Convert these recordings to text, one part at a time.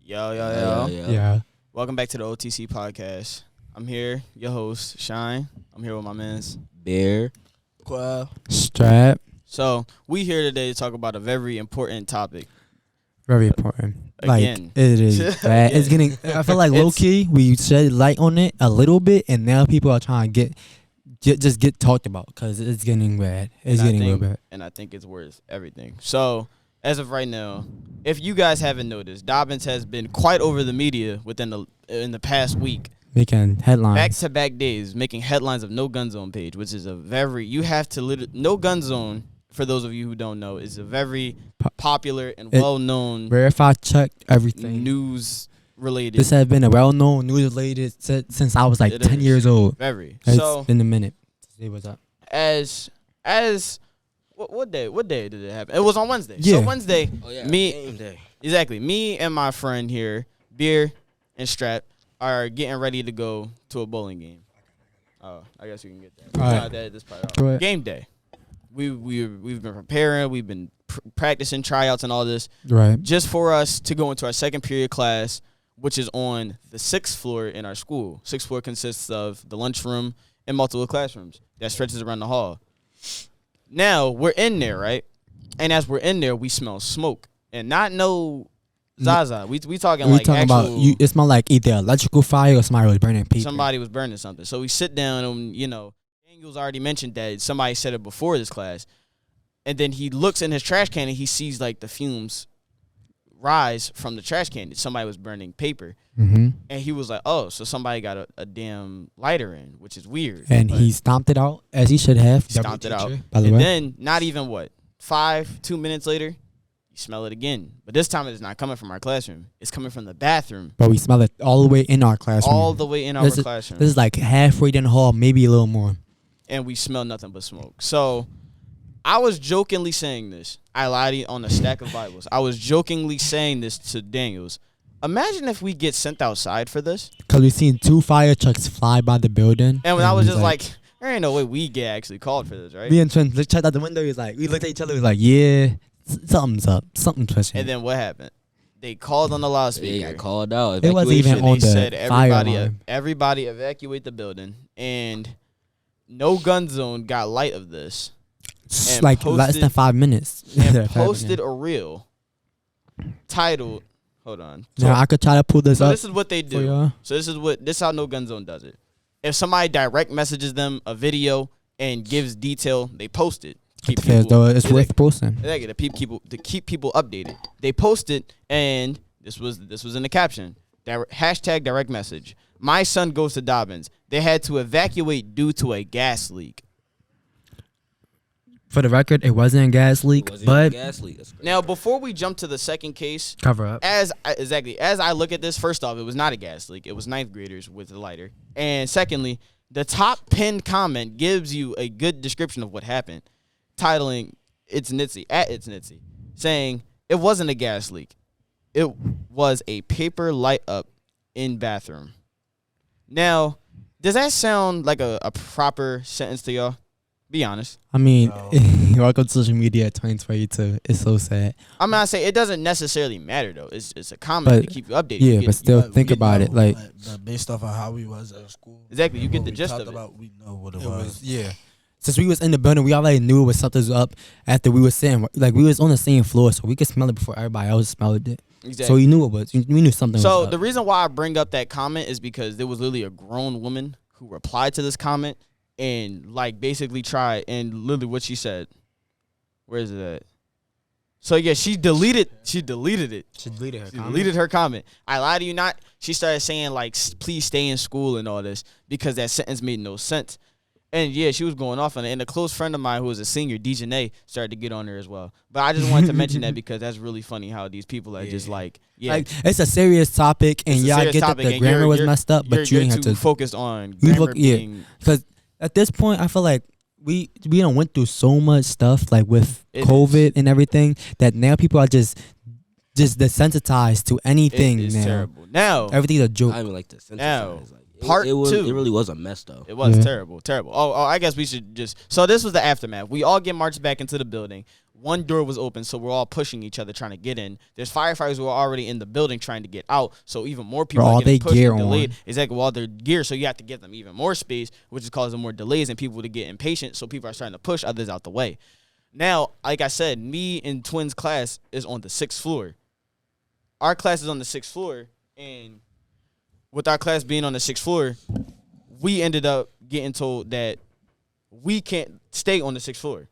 Yo. Yeah. Welcome back to the OTC podcast. I'm here, your host, Shine. I'm here with my mans. Bear. Quell. Strap. So, we here today to talk about a very important topic. Very important. Again. Like, it is bad. It's Again. getting, I feel like low-key, we shed light on it a little bit, and now people are trying to get talked about because it's getting bad. It's getting real bad. And I think it's worth everything. So, as of right now, if you guys haven't noticed, Dobbins has been quite over the media in the past week. Making headlines. Back-to-back days, making headlines of No Gun Zone page, which is No Gun Zone, for those of you who don't know, is a very popular and well-known verified, checked everything. News related. This has been a well-known news related since I was like 10 years old. Very. It's been a minute. See what's up. What day did it happen? It was on Wednesday. Yeah. So Wednesday, Game day. Exactly. Me and my friend here, Beer and Strap, are getting ready to go to a bowling game. Oh, I guess you can get that. All right. This part Go ahead. Game day. We've been preparing. We've been practicing tryouts and all this, Right. just for us to go into our second period class, which is on the 6th floor in our school. 6th floor consists of the lunchroom and multiple classrooms that stretches around the hall. Now, we're in there, right? And as we're in there, we smell smoke. And not no Zaza. We talking like talking actual... about it smelled like either electrical fire or somebody was burning paper. Somebody was burning something. So we sit down and, Daniel's already mentioned that somebody said it before this class. And then he looks in his trash can and he sees like the fumes rise from the trash can. Somebody was burning paper. Mm-hmm. And he was like, oh, so somebody got a damn lighter in, which is weird. And he stomped it out as he should have. He stomped it out. By the And way. then, not even 2 minutes later, you smell it again. But this time it's not coming from our classroom. It's coming from the bathroom. But we smell it all the way in our classroom. All the way in our classroom. This is like halfway down the hall, maybe a little more. And we smell nothing but smoke. So I was jokingly saying this. I lied on a stack of Bibles. I was jokingly saying this to Daniels. Imagine if we get sent outside for this. Because we seen 2 fire trucks fly by the building. And when I was just like, there ain't no way we get actually called for this, right? Me and Trent checked out the window. We looked at each other. We was like, yeah, something's up. Something's twisting. And then what happened? They called on the loudspeaker. They got called out. It wasn't even on They said the fire everybody evacuate the building. And No Gun Zone got light of this. It's like less than 5 minutes. And posted a reel titled, hold on. Now I could try to pull this up. This is what they do. So this is how No Gun Zone does it. If somebody direct messages them a video and gives detail, they post it. It's worth posting. Exactly, to keep people updated. They post it, and this was in the caption. Hashtag direct message. My son goes to Dobbins. They had to evacuate due to a gas leak. For the record, it wasn't a gas leak, Now, before we jump to the second case, cover up. As I look at this, first off, it was not a gas leak. It was 9th graders with a lighter. And secondly, the top pinned comment gives you a good description of what happened, titling It's Nitsy, saying it wasn't a gas leak. It was a paper light up in bathroom. Now, does that sound like a proper sentence to y'all? Be honest. I mean, welcome to social media 2022. It's so sad. I'm not saying it doesn't necessarily matter though. It's a comment to keep you updated. Yeah, but still think about it. Like based off of how we was at school. Exactly, you get the gist of it. We know what it was. Yeah. Since we was in the building, we already knew it was something was up after we was sitting. Like we was on the same floor, so we could smell it before everybody else smelled it. Exactly. So we knew it was. We knew something was up. So the reason why I bring up that comment is because there was literally a grown woman who replied to this comment and like basically tried, and literally what she said. Where is it at? So yeah, she deleted it. She deleted her comment. I lie to you not. She started saying like, please stay in school and all this because that sentence made no sense. And yeah, she was going off on it. And a close friend of mine who was a senior, Dejanay, started to get on her as well. But I just wanted to mention that because that's really funny how these people are just like, like it's a serious topic, and I get that the grammar was messed up, but you ain't have to focus on grammar being. Because at this point, I feel like we done went through so much stuff like with COVID and everything that now people are just desensitized to anything. It's now. terrible. Now everything's a joke. I even like to sensitize. Now, Part 2. It really was a mess, though. It was terrible. Oh, I guess we should just. So this was the aftermath. We all get marched back into the building. One door was open, so we're all pushing each other trying to get in. There's firefighters who are already in the building trying to get out, so even more people are getting pushed and delayed. Exactly, all their gear, so you have to give them even more space, which is causing more delays and people to get impatient, so people are starting to push others out the way. Now, like I said, me and Twins' class is on the 6th floor. Our class is on the 6th floor, and with our class being on the 6th floor, we ended up getting told that we can't stay on the 6th floor.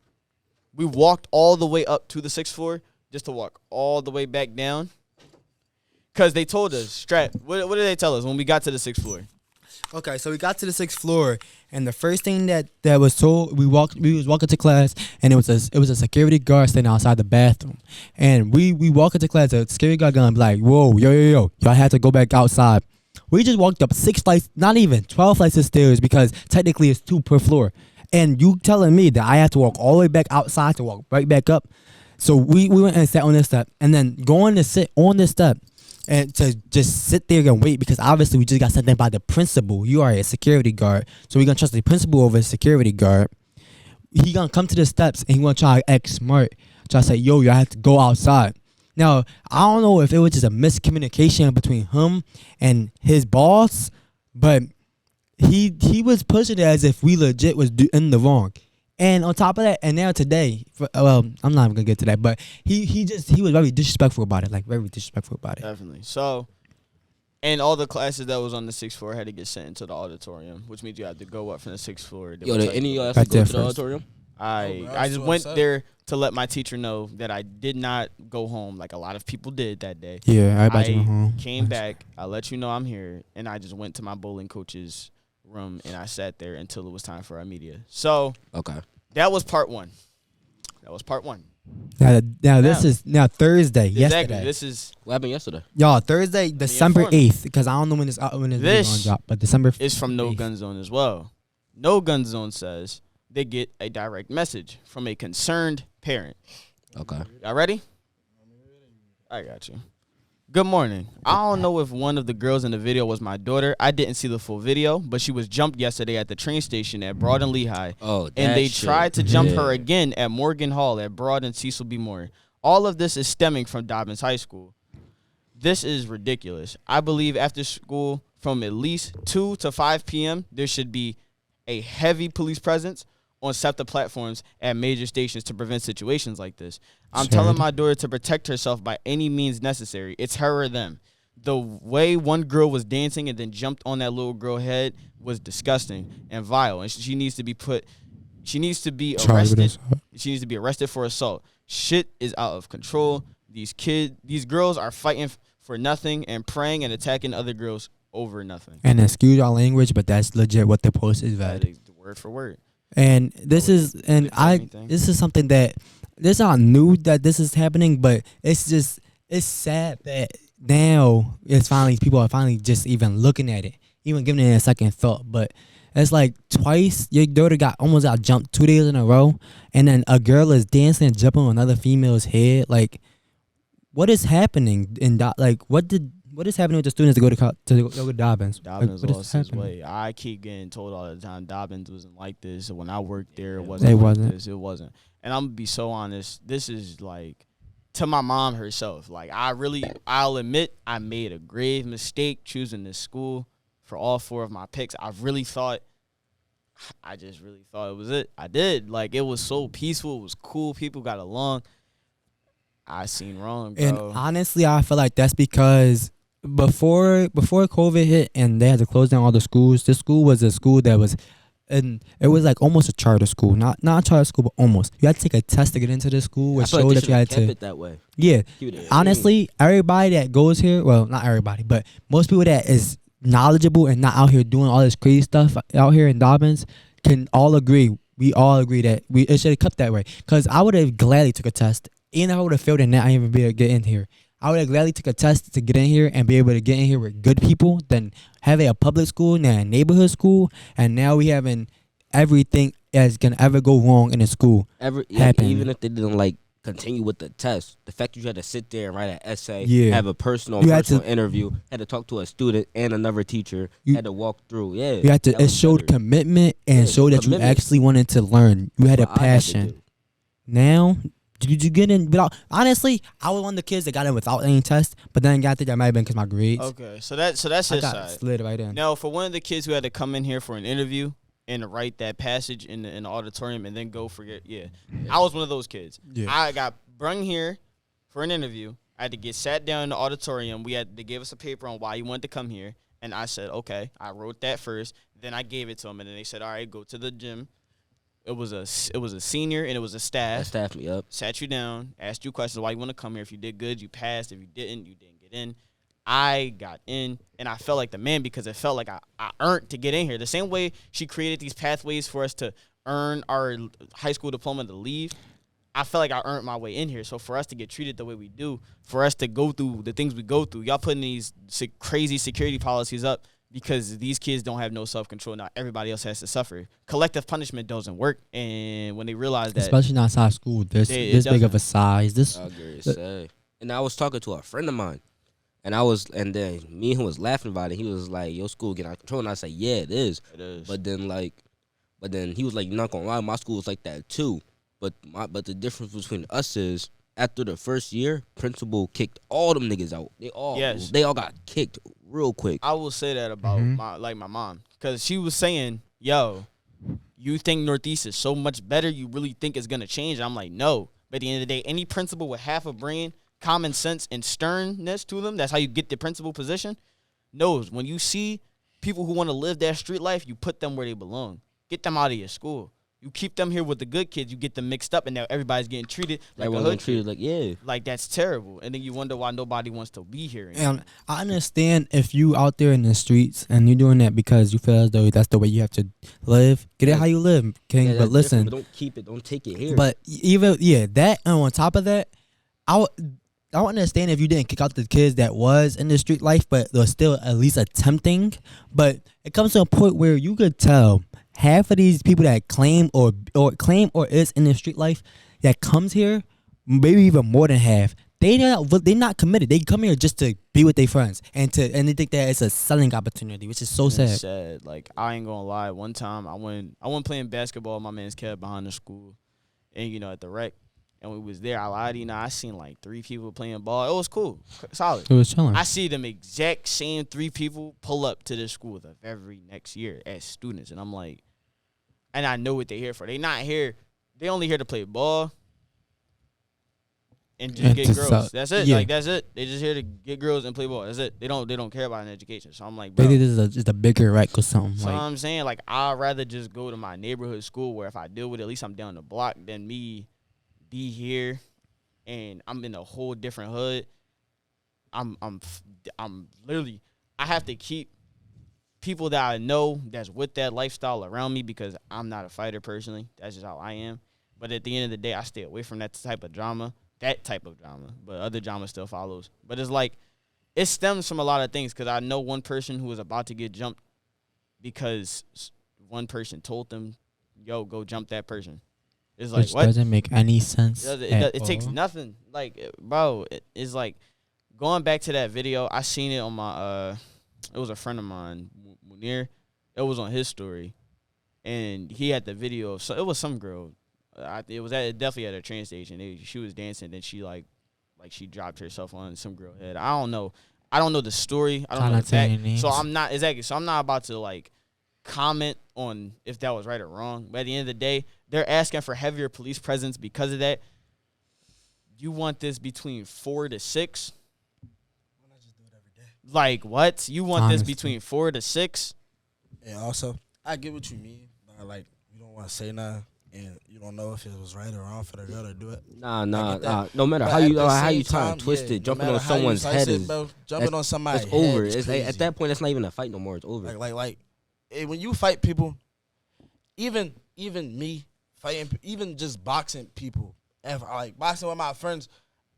We walked all the way up to the 6th floor just to walk all the way back down. Because they told us, what did they tell us when we got to the 6th floor? Okay, so we got to the 6th floor, and the first thing that was told, we was walking to class, and it was a security guard standing outside the bathroom. And we walk into class, the security guard gonna be like, whoa, yo, y'all have to go back outside. We just walked up 6 flights, not even 12 flights of stairs, because technically it's 2 per floor. And you telling me that I have to walk all the way back outside to walk right back up. So we went and sat on this step, and then going to sit on this step and to just sit there and wait, because obviously we just got sent there by the principal. You are a security guard, so we're going to trust the principal over the security guard. He going to come to the steps, and he going to try to act smart, try to say, yo, you have to go outside. Now, I don't know if it was just a miscommunication between him and his boss, but he was pushing it as if we legit was in the wrong. And on top of that, and now today, I'm not even gonna get to that, but he was very disrespectful about it, like very disrespectful about it. Definitely. So, and all the classes that was on the 6th floor had to get sent into the auditorium, which means you had to go up from the 6th floor. Yo, did any of y'all have to go to the auditorium? I just went there to let my teacher know that I did not go home like a lot of people did that day. Yeah, everybody went home. Came back, I let you know I'm here, and I just went to my bowling coach's room and I sat there until it was time for our media. So okay, that was part one. Now this is Thursday. Exactly. Yesterday. This is what happened yesterday. Y'all, Thursday, December 8th, because I don't know when this video gonna drop, but December 8th. Is from No Gun Zone as well. No Gun Zone says they get a direct message from a concerned parent. Okay. Y'all ready? I got you. Good morning. I don't know if one of the girls in the video was my daughter. I didn't see the full video, but she was jumped yesterday at the train station at Broad and Lehigh. Oh, and they tried to jump her again at Morgan Hall at Broad and Cecil B. Moore. All of this is stemming from Dobbins High School. This is ridiculous. I believe after school from at least 2 to 5 p.m., there should be a heavy police presence on SEPTA platforms at major stations to prevent situations like this. I'm telling my daughter to protect herself by any means necessary. It's her or them. The way one girl was dancing and then jumped on that little girl's head was disgusting and vile. And she needs to be arrested. She needs to be arrested for assault. Shit is out of control. These girls are fighting for nothing and praying and attacking other girls over nothing. And excuse our language, but that's legit what the post is That is word for word. And this is something that it's not new that this is happening, but it's sad that now people are finally just even looking at it, even giving it a second thought. But it's like twice your daughter almost got jumped 2 days in a row, and then a girl is dancing and jumping on another female's head. Like, what is happening what is happening with the students to go to Dobbins? Dobbins lost his way. I keep getting told all the time Dobbins wasn't like this. When I worked there, it wasn't like this. It wasn't. And I'm going to be so honest. This is like to my mom herself. Like, I'll admit I made a grave mistake choosing this school for all 4 of my picks. I just really thought it was it. I did. Like, it was so peaceful. It was cool. People got along. I seen wrong, bro. And honestly, I feel like that's because before COVID hit and they had to close down all the schools, this school was a school that was, and it was like almost a charter school, not a charter school, but almost. You had to take a test to get into the school, which showed that you had to keep it that way. Yeah, honestly, everybody that goes here, well, not everybody, but most people that is knowledgeable and not out here doing all this crazy stuff out here in Dobbins can all agree. We all agree that it should have kept that way. Because I would have gladly took a test, even if I would have failed and not even be able to get in here. I would have gladly took a test to get in here and be able to get in here with good people than having a public school, now a neighborhood school, and now we having everything that's gonna ever go wrong in a school happen. Even if they didn't continue with the test, the fact that you had to sit there and write an essay, have a personal interview, had to talk to a student and another teacher, had to walk through. Yeah, you had to. It showed commitment and showed that you actually wanted to learn. You had a passion. Now, did you get in without? Honestly, I was one of the kids that got in without any test, but then I think that might have been because my grades. Okay, so that's his I got side. slid right in. Now, for one of the kids who had to come in here for an interview and write that passage in the auditorium and then go for it, I was one of those kids. Yeah. I got brung here for an interview. I had to get sat down in the auditorium. They gave us a paper on why you wanted to come here, and I said, okay. I wrote that first. Then I gave it to them, and then they said, all right, go to the gym. It was a senior and it was a staff. That staffed me up. Sat you down, asked you questions why you want to come here. If you did good, you passed. If you didn't get in. I got in, and I felt like the man because it felt like I earned to get in here. The same way she created these pathways for us to earn our high school diploma to leave, I felt like I earned my way in here. So for us to get treated the way we do, for us to go through the things we go through, y'all putting these crazy security policies up because these kids don't have no self-control. Now everybody else has to suffer. Collective punishment doesn't work. And when they realize that, especially not outside school, this big of a size. I agree. Say. And I was talking to a friend of mine, and then me and him was laughing about it. He was like, "Your school getting out of control," and I said, "Yeah, it is." It is. But then he was like, "You're not gonna lie, my school is like that too." But the difference between us is after the first year, principal kicked all them niggas out. They all got kicked real quick. I will say that about my mom, because she was saying, "Yo, you think Northeast is so much better? You really think it's gonna change?" I'm like, no. But at the end of the day, any principal with half a brain, common sense, and sternness to them, that's how you get the principal position, knows when you see people who want to live that street life, you put them where they belong. Get them out of your school. You keep them here with the good kids, you get them mixed up, and now everybody's getting treated like a hood kid. Like, that's terrible. And then you wonder why nobody wants to be here anymore. And I understand if you out there in the streets and you're doing that because you feel as though that's the way you have to live. Get it how you live, King. Yeah, but listen, but don't take it here. But even that, and on top of that, I would understand if you didn't kick out the kids that was in the street life, but they're still at least attempting. But it comes to a point where you could tell half of these people that claim or is in the street life that comes here, maybe even more than half, they're not committed. They come here just to be with their friends and they think that it's a selling opportunity, which is so sad. Like, I ain't gonna lie. One time I went playing basketball. My man's kept behind the school, and at the rec, and we was there. I lied, I seen like 3 people playing ball. It was cool, solid. It was chilling. I see them exact same 3 people pull up to this school the very next year as students, and I'm like, and I know what they're here for. They not here. They only here to play ball and just get girls. That's it. Yeah. Like, that's it. They just here to get girls and play ball. That's it. They don't care about an education. So I'm like, bro. Maybe this is just a bigger wreck or something. So I'm saying, like, I'd rather just go to my neighborhood school where if I deal with it, at least I'm down the block than me be here and I'm in a whole different hood. I'm literally, I have to keep people that I know that's with that lifestyle around me because I'm not a fighter personally. That's just how I am. But at the end of the day, I stay away from that type of drama. But other drama still follows. But it's like, it stems from a lot of things because I know one person who was about to get jumped because one person told them, yo, go jump that person. It's like, which what? doesn't make any sense. It takes nothing. Like, bro, it's like, going back to that video, I seen it on my, it was a friend of mine, Munir. It was on his story. And he had the video. So it was some girl. It definitely at a train station. She was dancing. Then she, like she dropped herself on some girl head. I don't know. I don't know the story. I don't know the fact. So I'm not, exactly. So I'm not about to, like, comment on if that was right or wrong. But at the end of the day, they're asking for heavier police presence because of that. You want this between 4 to 6? Like, what? You want this between 4 to 6? And also, I get what you mean. But, like, you don't want to say nothing, and you don't know if it was right or wrong for the girl to do it. Nah. No matter how you try to twist it, jumping on someone's head is jumping on somebody's head. It's over. It's at that point, it's not even a fight no more. It's over. Like, when you fight people, even me fighting, even just boxing people, like boxing with my friends,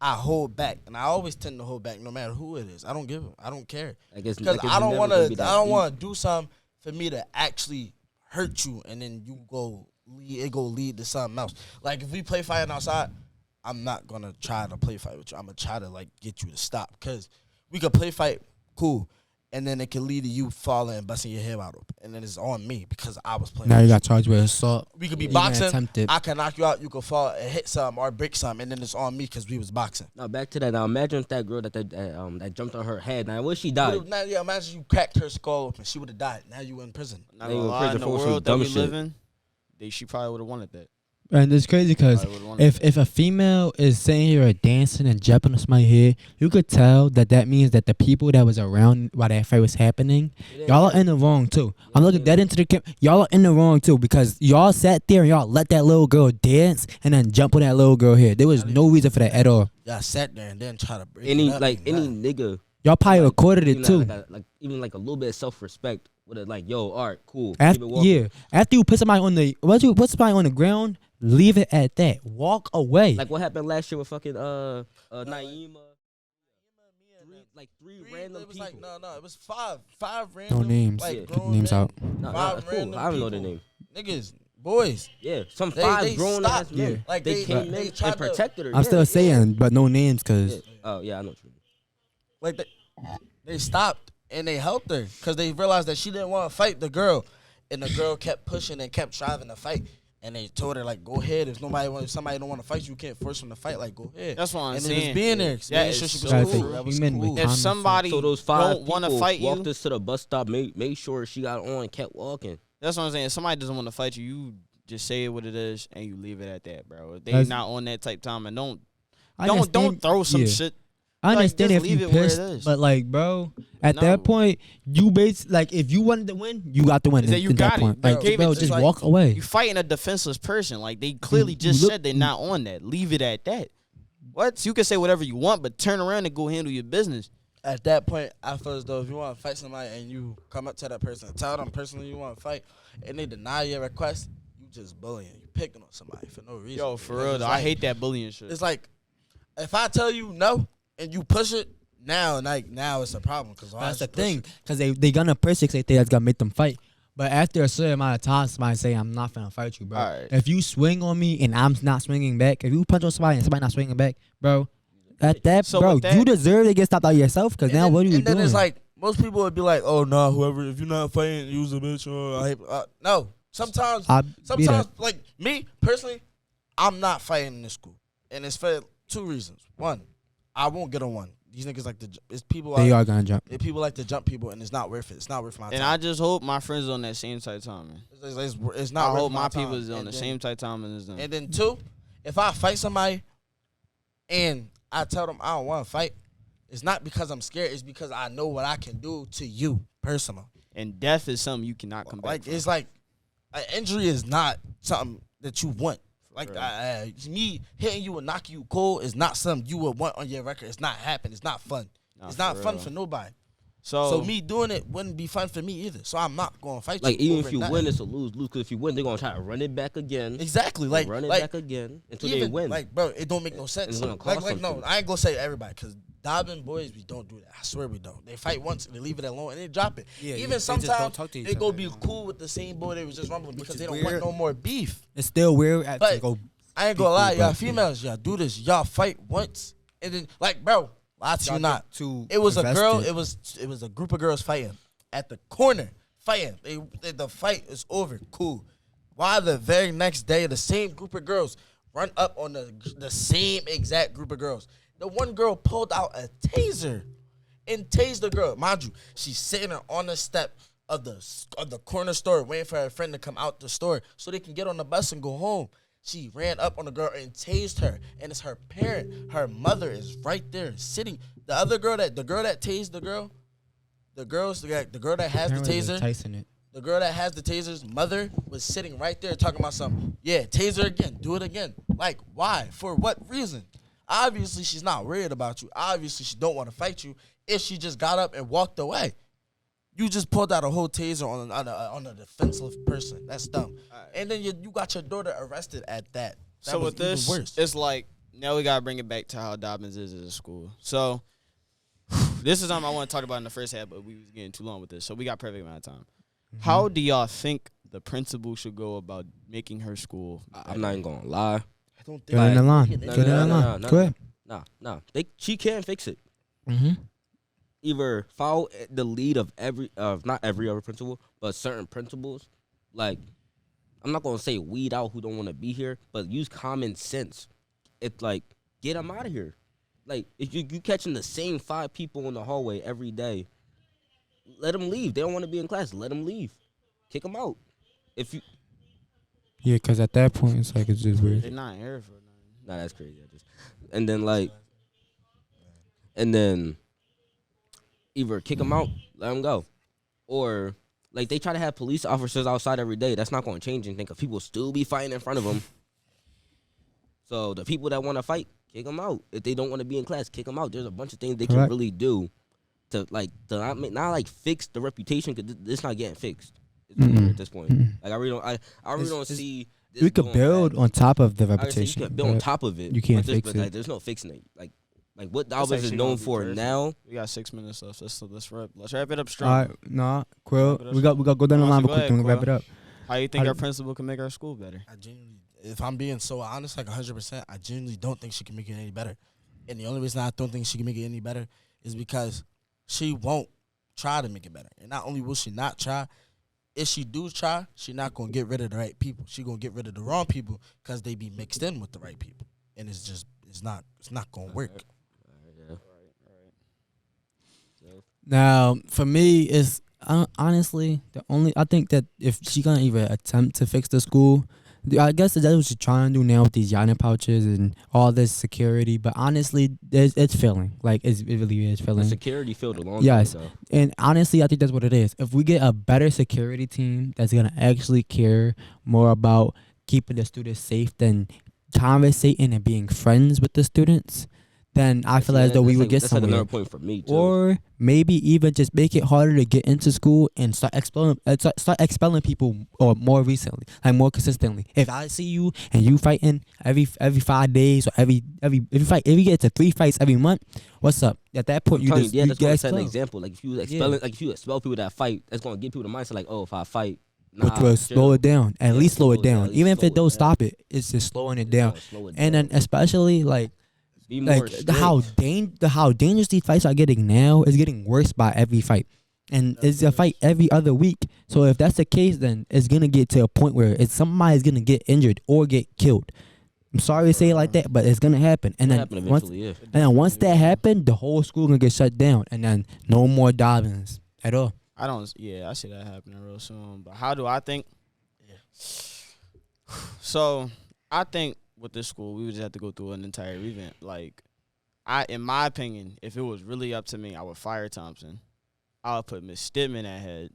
I hold back, and I always tend to hold back, no matter who it is. I don't care. Because I don't want to do something for me to actually hurt you, and then it go lead to something else. Like, if we play fighting outside, I'm not gonna try to play fight with you. I'm gonna try to, like, get you to stop, because we could play fight, cool, and then it can lead to you falling and busting your head out open, and then it's on me because I was playing. Now you got charged with assault. We could be Even boxing. attempted. I can knock you out. You could fall and hit something or break something, and then it's on me because we was boxing. Now back to that. Now imagine if that girl that jumped on her head. Now what she died? Now, yeah, imagine you cracked her skull open. She would have died. Now you in prison. Not They gonna were lie, prison in the for some world that dumb we shit. live in, she probably would have wanted that. And it's crazy because Probably would've wanted that. if a female is sitting here dancing and jumping on somebody's head, you could tell that means that the people that was around while that fight was happening, y'all are in the wrong too. I'm looking dead into the camera. Y'all are in the wrong too because y'all sat there and y'all let that little girl dance and then jump on that little girl head. There was no reason for that at all. Y'all sat there and then try to break Any it up any and nigga. Y'all probably Like, recorded it even too. even a little bit of self-respect with it, like, yo, all right, cool. After, keep it walking. yeah, after you put somebody on the once you put somebody on the ground, leave it at that. Walk away. Like what happened last year with fucking Naima. Three random it was people. like it was five random. No names. Like, Yeah. grown Names men, out. Nah, Five cool. random I don't know their people. name. Niggas, boys. Yeah, some They- five they grown stopped, ass men. yeah. Like, they came they in tried and to- protected her. I'm yeah. still saying, but no names because Yeah. Oh yeah, I know what you mean. Like they stopped and they helped her because they realized that she didn't want to fight the girl, and the girl kept pushing and kept striving to fight. And they told her like, go ahead. If somebody don't want to fight you, can't force them to fight. Like, go ahead. That's what I'm and saying. it was being there. That Making is sure she so was true. cool. That was Human with cool. If common somebody So those five don't want to people fight walked you, us to the bus stop, made sure she got on and kept walking. that's what I'm saying. If somebody doesn't want to fight you, you just say what it is and you leave it at that, bro. If they That's- not on that type time and don't I understand- throw some yeah. shit. I Like, understand just if leave you it where it pissed, is. but like, bro, at No. that point, you if you wanted to win, you got to win. Is that at you that got it. point. They Like, gave it bro, to just you. walk away. You fighting a defenseless person. Like they clearly You just look- said they're not on that. Leave it at that. What? You can say whatever you want, but turn around and go handle your business. At that point, I feel as though if you want to fight somebody and you come up to that person and tell them personally you want to fight, and they deny your request, you just bullying. You picking on somebody for no reason. Yo, for It's real, though, I like- hate that bullying shit. It's like if I tell you no and you push it, now it's a problem because That's the thing, because they gonna push it. They think that's gonna make them fight. But after a certain amount of time, somebody say, "I'm not gonna fight you, bro." Alright. If you swing on me and I'm not swinging back, if you punch on somebody and somebody not swinging back, bro, So bro, with that- you deserve to get stopped out yourself. Because now what are you and then doing? it's like most people would be like, "Oh no, whoever if you're not fighting, use a bitch." Or no, sometimes be that. like me personally, I'm not fighting in this school, and it's for two reasons. One, I won't get on one. These niggas like it's people. They are gonna jump. People like to jump people, and it's not worth it. It's not worth my time. And I just hope my friends on that same type time, man. It's not. I worth hope my time. people is on And the then- same type time as them. And then two, if I fight somebody, and I tell them I don't want to fight, it's not because I'm scared. It's because I know what I can do to you personally. And death is something you cannot come back Like from. it's like an injury is not something that you want. Like Right. me hitting you and knocking you cold is not something you would want on your record. It's not happening. It's not fun. Nah, it's not for fun real. for nobody. So So me doing it wouldn't be fun for me either. So I'm not going to fight Like you. even over if you nothing. win, it's a lose. Because if you win, they're gonna try to run it back again. Exactly. Like run it like back again until even, they win. Like, bro, it don't make no sense. It's gonna Like, cost no, them. I ain't gonna say everybody because Dobbin boys, we don't do that. I swear we don't. They fight once, they leave it alone, and they drop it. Yeah, they Even just don't sometimes talk to each they go other be anymore. cool with the same boy they was just rumbling because is they don't weird. want no more beef. It's still weird. To But go. I ain't be gonna lie, cool, y'all but- females, y'all do this. Y'all fight once, and then like, bro, lie to you not. Too It was a girl. invested. It was a group of girls fighting at the corner, fighting. The fight is over. Cool. Why the very next day the same group of girls run up on the same exact group of girls? The one girl pulled out a taser and tased the girl. Mind you, she's sitting there on the step of the corner store waiting for her friend to come out the store so they can get on the bus and go home. She ran up on the girl and tased her, and it's her parent. Her mother is right there sitting. The girl that tased the girl, the girl that has the Apparently taser, Tyson it. the girl that has the taser's mother was sitting right there talking about something. Yeah, taser again, do it again. Like, why? For what reason? Obviously, she's not worried about you. Obviously, she don't want to fight you. If she just got up and walked away, you just pulled out a whole taser on a defenseless person. That's dumb. And then you got your daughter arrested at that. So was with this, even worse. it's like now we gotta bring it back to how Dobbins is at a school. So this is something I want to talk about in the first half, but we was getting too long with this, so we got perfect amount of time. How do y'all think the principal should go about making her school? I'm not even gonna lie. I don't Get in the line. Yeah, Get in the line. Go ahead. Nah. She can fix it. Mm-hmm. either follow the lead of not every other principal, but certain principals. Like, I'm not gonna say weed out who don't want to be here, but use common sense. It's like, get them out of here. Like, if you catching the same 5 people in the hallway every day, let them leave. They don't want to be in class. Let them leave. Kick them out. If you. Yeah, because at that point, it's like, it's just weird. They're not here for nothing. Nah, that's crazy. And then either kick them out, let them go, or like they try to have police officers outside every day. That's not going to change anything because people still be fighting in front of them. So the people that want to fight, kick them out. If they don't want to be in class, kick them out. There's a bunch of things they can really do to not fix the reputation because it's not getting fixed. At this point. Like I really don't see. We could build on top of the reputation. You can build on top of it. You can't fix it. Like, there's no fixing it. Like what Dobbins is known for now. We got 6 minutes left. Let's wrap it up strong. All right, Quill, we got go down the line real quick and wrap it up. How you think our principal can make our school better? I genuinely, if I'm being so honest, like 100%, I genuinely don't think she can make it any better. And the only reason I don't think she can make it any better is because she won't try to make it better. And not only will she not try, if she do try, she not going to get rid of the right people. She going to get rid of the wrong people because they be mixed in with the right people. And it's not going to work. Now, for me, it's honestly I think that if she gonna even attempt to fix the school, I guess that's what she's trying to do now with these yana pouches and all this security. But honestly, it's failing. Like it really is failing. The security failed a long time yes, ago. And honestly, I think that's what it is. If we get a better security team that's gonna actually care more about keeping the students safe than conversating and being friends with the students, then I feel as though we would get somewhere. That's another point for me too. Or maybe even just make it harder to get into school and start expelling people or more recently, like more consistently. If I see you and you fighting every 5 days or every fight, if you get to 3 fights every month, what's up? At that point, that's get what I said. An expelled. example, like if you expel people that fight, that's gonna give people the mindset like, oh, if I fight. Which will slow it down. At least slow it down. Even if it don't stop it, it's just slowing it down. And then especially like how dangerous these fights are getting now is getting worse by every fight. And it's a fight every other week. So if that's the case, then it's gonna get to a point where somebody's gonna get injured or get killed. I'm sorry to say it like that, but it's gonna happen. And then once that happens, the whole school gonna get shut down, and then no more dobbins at all. I see that happening real soon. But how do I think? Yeah. So I think with this school, we would just have to go through an entire revamp. Like, in my opinion, if it was really up to me, I would fire Thompson. I would put Miss Stidman at head.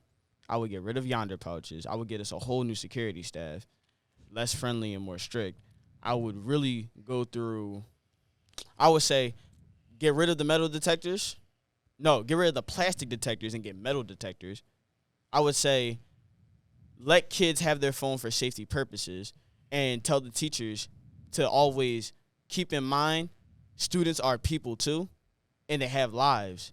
I would get rid of yonder pouches. I would get us a whole new security staff, less friendly and more strict. I would really go through. I would say, get rid of the metal detectors. No, get rid of the plastic detectors and get metal detectors. I would say, let kids have their phone for safety purposes and tell the teachers to always keep in mind students are people too, and they have lives,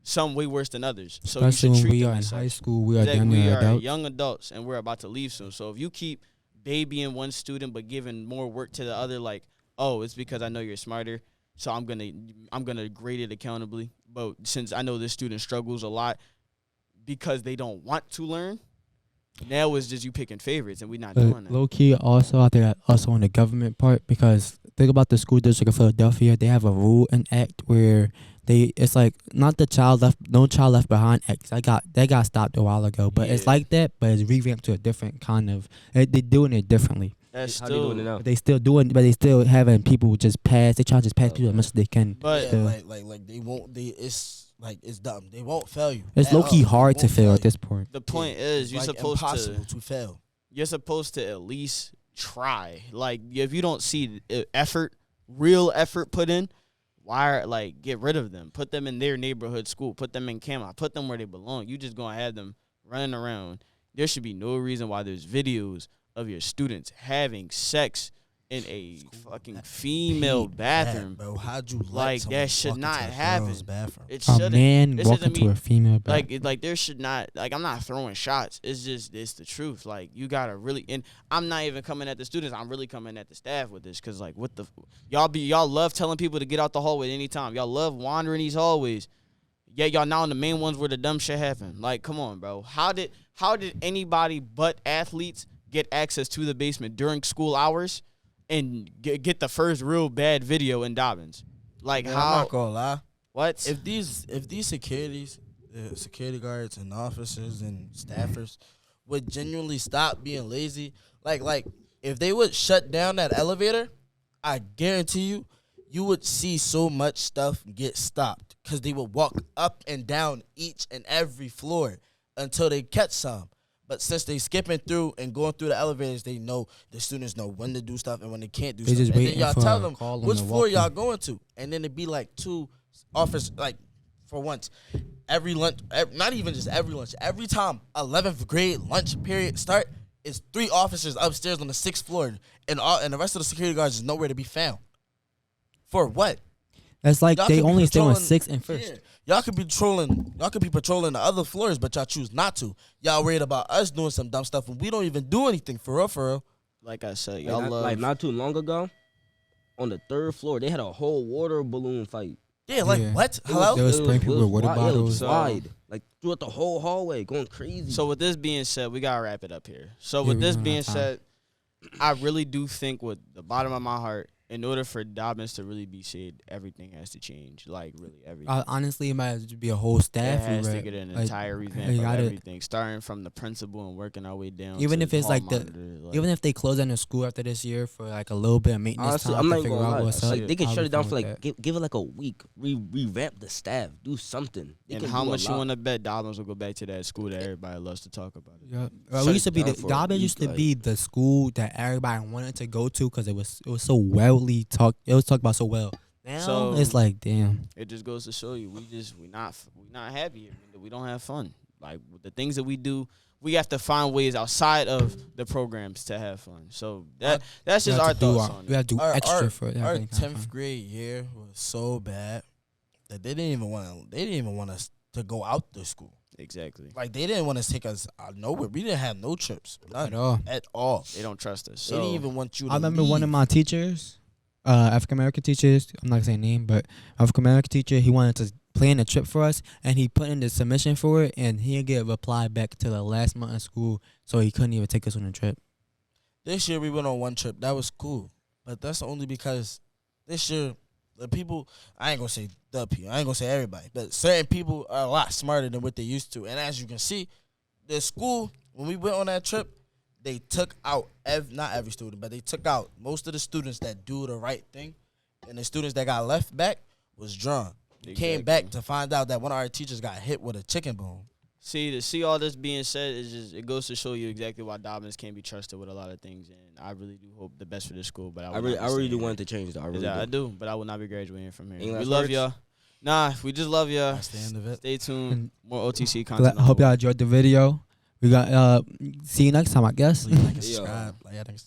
some way worse than others. So especially you should when treat we them are in as high such. school, we are Young adults, and we're about to leave soon. So if you keep babying one student but giving more work to the other, like, oh, it's because I know you're smarter, so I'm gonna grade it accountably. But since I know this student struggles a lot because they don't want to learn, now it's just you picking favorites, and we're not doing that. Low key, also I think also on the government part, because think about the school district of Philadelphia. They have a rule and act where it's like not the no child left behind act. That got stopped a while ago, but it's like that, but it's revamped to a different kind of. They're doing it differently. That's how they doing it now? They still doing, but they still having people just pass. They try to just pass people as much as they can. But like they won't. It's dumb. They won't fail you. It's low key hard to fail at this point. The point is, you're supposed impossible to fail. You're supposed to at least try. Like, if you don't see real effort put in, get rid of them. Put them in their neighborhood school. Put them in Camelot. Put them where they belong. You just gonna have them running around. There should be no reason why there's videos of your students having sex in a fucking female bathroom. Bro, how'd you like that should not happen. It A shouldn't. man walking to a female bathroom. Like there should not. Like, I'm not throwing shots. It's the truth. Like, you gotta really. And I'm not even coming at the students. I'm really coming at the staff with this, because like, what the y'all love telling people to get out the hallway at any time. Y'all love wandering these hallways. Yeah, y'all now in the main ones where the dumb shit happened. Like, come on, bro. How did anybody but athletes get access to the basement during school hours and get the first real bad video in Dobbins? Like, Man, how? I'm not gonna lie. What? If these security guards and officers and staffers would genuinely stop being lazy, like if they would shut down that elevator, I guarantee you would see so much stuff get stopped because they would walk up and down each and every floor until they catch some. But since they skipping through and going through the elevators, they know the students know when to do stuff and when they can't do They stuff. just And then waiting y'all for tell a them call on which the floor y'all walk-in. going to, and then it'd be like 2 officers, like for once, every lunch, not even just every lunch, every time 11th grade lunch period start, it's 3 officers upstairs on the 6th floor, and the rest of the security guards is nowhere to be found. For what? That's like Y'all they could be only stay on patrolling- 6th and 1st. Yeah. Y'all could be patrolling the other floors, but y'all choose not to. Y'all worried about us doing some dumb stuff, and we don't even do anything for real. Like I said, Like, y'all love. not too long ago, on the 3rd floor, they had a whole water balloon fight. Yeah, like Yeah. what? They Hello? was spraying people with water wide, it was bottles. wide, like throughout the whole hallway, going crazy. So with this being said, we gotta wrap it up here. So Yeah, with we this don't being have time. said, I really do think with the bottom of my heart, in order for Dobbins to really be saved, everything has to change. Like really everything. Honestly, it might just be a whole It staff. has to revamp. get an Like, entire revamp you of gotta- everything, starting from the principal and working our way down. Even to if it's hall like monitors, even if they close down the school after this year for like a little bit of maintenance Honestly, time I'm to not figure gonna lie. out what's up, Like, they can I'll shut be it down fine for with like that. give it like a week. Revamp the staff. Do something. They and can how do a much you lot. want to bet Dobbins will go back to that school that everybody loves to talk about it. Yeah, Shut we used to it be down the for a Dobbins week, used to like- be the school that everybody wanted to go to because it was so wildly talked. It was talked about so well. Now So- it's like damn. It just goes to show you we not happy here. We don't have fun. Like the things that we do, we have to find ways outside of the programs to have fun. So that's We just have our to do thoughts our- on We it. have to do Our- extra for Our everything. 10th grade year was so bad that they didn't even want us to go out to school. Exactly. Like they didn't want to take us out nowhere. We didn't have no trips, none At all. at all. They don't trust us. They So didn't even want you to I remember leave. one of my teachers, African American teachers. I'm not gonna say name, but African American teacher. He wanted to plan a trip for us, and he put in the submission for it, and he didn't get a reply back to the last month of school, so he couldn't even take us on a trip. This year we went on one trip. That was cool, but that's only because this year the people. I ain't gonna say the people. I ain't gonna say everybody, but certain people are a lot smarter than what they used to. And as you can see, the school when we went on that trip, they took out not every student, but they took out most of the students that do the right thing, and the students that got left back was drawn. We came back to find out that one of our teachers got hit with a chicken bone. See, to see all this being said, is just it goes to show you exactly why Dobbins can't be trusted with a lot of things, and I really do hope the best for this school. But I really do want it to change though. I do, but I will not be graduating from here. Any We last love words? y'all. Nah, we just love y'all. That's the end of it. Stay tuned. More OTC content. I hope y'all enjoyed the video. We got see you next time, I guess. Please like and Yeah. subscribe. Like, yeah, thanks.